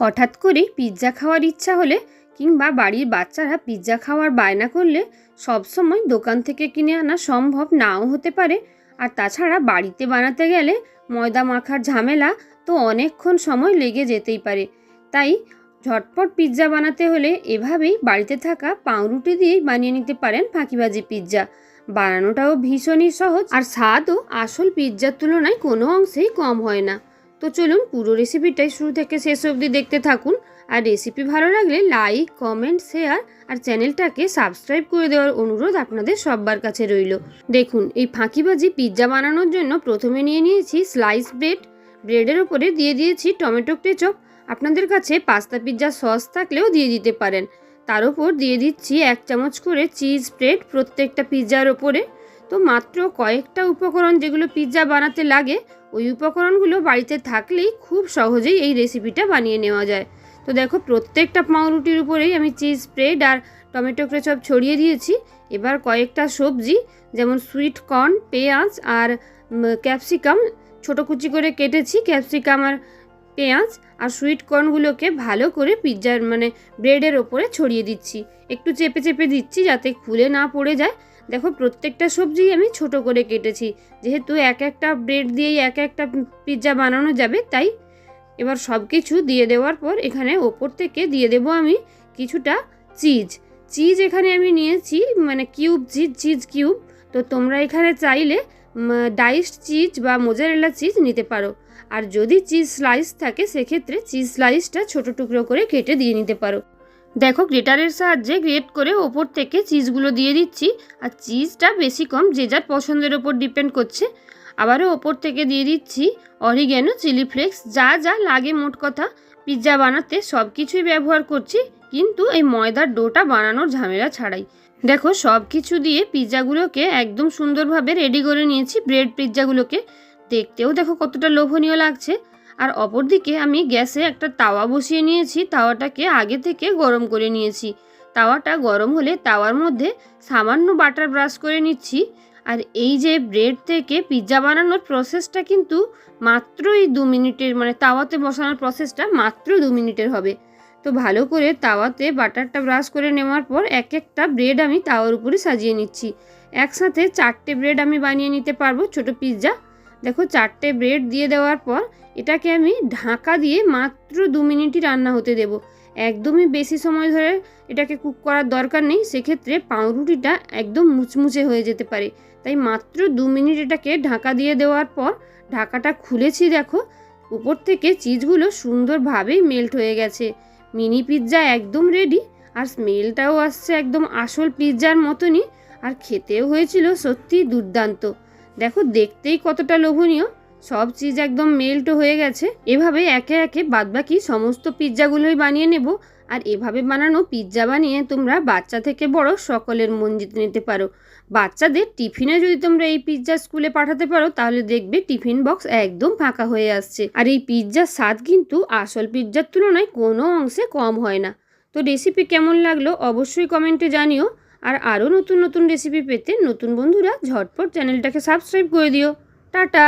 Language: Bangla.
হঠাৎ করে পিৎজা খাওয়ার ইচ্ছা হলে কিংবা বাড়ির বাচ্চারা পিৎজা খাওয়ার বায়না করলে সবসময় দোকান থেকে কিনে আনা সম্ভব নাও হতে পারে। আর তাছাড়া বাড়িতে বানাতে গেলে ময়দা মাখার ঝামেলা তো অনেকক্ষণ সময় লেগে যেতেই পারে। তাই ঝটপট পিৎজা বানাতে হলে এভাবেই বাড়িতে থাকা পাউরুটি দিয়েই বানিয়ে নিতে পারেন ফাঁকিবাজি পিৎজা। বানানোটাও ভীষণই সহজ আর স্বাদও আসল পিৎজার তুলনায় কোনো অংশেই কম হয় না। তো চলুন পুরো রেসিপিটাই শুরু থেকে শেষ অবধি দেখতে থাকুন। আর রেসিপি ভালো লাগলে লাইক, কমেন্ট, শেয়ার আর চ্যানেলটাকে সাবস্ক্রাইব করে দেওয়ার অনুরোধ আপনাদের সবার কাছে রইল। দেখুন, এই ফাঁকিবাজি পিৎজা বানানোর জন্য প্রথমে নিয়ে নিয়েছি স্লাইস ব্রেড। ব্রেডের ওপরে দিয়ে দিয়েছি টমেটো কেচাপ। আপনাদের কাছে পাস্তা পিৎজা সস থাকলেও দিয়ে দিতে পারেন। তার উপর দিয়ে দিচ্ছি 1 চামচ করে চিজ স্প্রেড প্রত্যেকটা পিৎজার ওপরে। তো মাত্র কয়েকটা উপকরণ যেগুলো পিৎজা বানাতে লাগে, ওই উপকরণগুলো বাড়িতে থাকলেই খুব সহজেই এই রেসিপিটা বানিয়ে নেওয়া যায়। তো দেখো, প্রত্যেকটা পাউরুটির উপরেই আমি চিজ স্প্রেড আর টমেটো কেচাপ ছড়িয়ে দিয়েছি। এবার কয়েকটা সবজি যেমন সুইট কর্ন, পেঁয়াজ আর ক্যাপসিকাম ছোটো কুচি করে কেটেছি। ক্যাপসিকাম আর পেঁয়াজ আর সুইট কর্নগুলোকে ভালো করে পিৎজার ব্রেডের ওপরে ছড়িয়ে দিচ্ছি। একটু চেপে চেপে দিচ্ছি যাতে খুলে না পড়ে যায়। দেখো, প্রত্যেকটা সবজি আমি ছোট করে কেটেছি, যেহেতু এক একটা ব্রেড দিয়েই এক একটা পিৎজা বানানো যাবে। তাই এবার সব কিছু দিয়ে দেওয়ার পর এখানে ওপর থেকে দিয়ে দেব আমি কিছুটা চিজ এখানে আমি নিয়েছি কিউব চিজ কিউব। তো তোমরা এখানে চাইলে ডাইসড চিজ বা মোজারেলা চিজ নিতে পারো। আর যদি চিজ স্লাইস থাকে সেক্ষেত্রে চিজ স্লাইসটা ছোট টুকরো করে কেটে দিয়ে নিতে পারো। দেখো, গ্রেটারের সাহায্যে গ্রেট করে ওপর থেকে চিজগুলো দিয়ে দিচ্ছি। আর চিজটা বেশি কম যে যার পছন্দের ওপর ডিপেন্ড করছে। আবারও ওপর থেকে দিয়ে দিচ্ছি অরিগ্যানো, চিলি ফ্লেক্স, যা যা লাগে মোট কথা পিৎজা বানাতে সব কিছুই ব্যবহার করছি, কিন্তু এই ময়দার ডোটা বানানোর ঝামেলা ছাড়াই। দেখো, সব কিছু দিয়ে পিৎজাগুলোকে একদম সুন্দরভাবে রেডি করে নিয়েছি। ব্রেড পিৎজাগুলোকে দেখতেও দেখো কতটা লোভনীয় লাগছে। আর অপরদিকে আমি গ্যাসে একটা তাওয়া বসিয়ে নিয়েছি। তাওয়াটাকে আগে থেকে গরম করে নিয়েছি। তাওয়াটা গরম হলে তাওয়ার মধ্যে সামান্য বাটার ব্রাশ করে নিচ্ছি। আর এই যে ব্রেড থেকে পিৎজা বানানোর প্রসেসটা কিন্তু মাত্রই 2 মিনিটের, তাওয়াতে বসানোর প্রসেসটা মাত্র 2 মিনিটের হবে। তো ভালো করে তাওয়াতে বাটারটা ব্রাশ করে নেওয়ার পর এক একটা ব্রেড আমি তাওয়ার উপরে সাজিয়ে নিচ্ছি। একসাথে 4টে ব্রেড আমি বানিয়ে নিতে পারবো ছোট পিৎজা। দেখো, 4টে ব্রেড দিয়ে দেওয়ার পর এটাকে আমি ঢাকা দিয়ে মাত্র 2 মিনিটই রান্না হতে দেব। একদমই বেশি সময় ধরে এটাকে কুক করার দরকার নেই, সেক্ষেত্রে পাউরুটিটা একদম মুচমুচে হয়ে যেতে পারে। তাই মাত্র 2 মিনিট এটাকে ঢাকা দিয়ে দেওয়ার পর ঢাকাটা খুলেছি। দেখো, উপর থেকে চিজগুলো সুন্দরভাবেই মেল্ট হয়ে গেছে। মিনি পিৎজা একদম রেডি। আর স্মেলটাও আসছে একদম আসল পিৎজার মতনই। আর খেতেও হয়েছিল সত্যি দুর্দান্ত। দেখো, দেখতেই কতটা লোভনীয়। সব চিজ একদম মেল্ট হয়ে গেছে। এভাবে একে একে বাদবাকি সমস্ত পিৎজাগুলোই বানিয়ে নেব। আর এভাবে বানানো পিৎজা বানিয়ে তোমরা বাচ্চা থেকে বড় সকলের মন জিতে নিতে পারো। বাচ্চাদের টিফিনে যদি তোমরা এই পিৎজা স্কুলে পাঠাতে পারো তাহলে দেখবে টিফিন বক্স একদম ফাঁকা হয়ে আসছে। আর এই পিৎজার স্বাদ কিন্তু আসল পিৎজার তুলনায় কোনো অংশে কম হয় না। তো রেসিপি কেমন লাগলো অবশ্যই কমেন্টে জানিও। আর আরও নতুন নতুন রেসিপি পেতে নতুন বন্ধুরা ঝটপট চ্যানেলটাকে সাবস্ক্রাইব করে দিও। টাটা।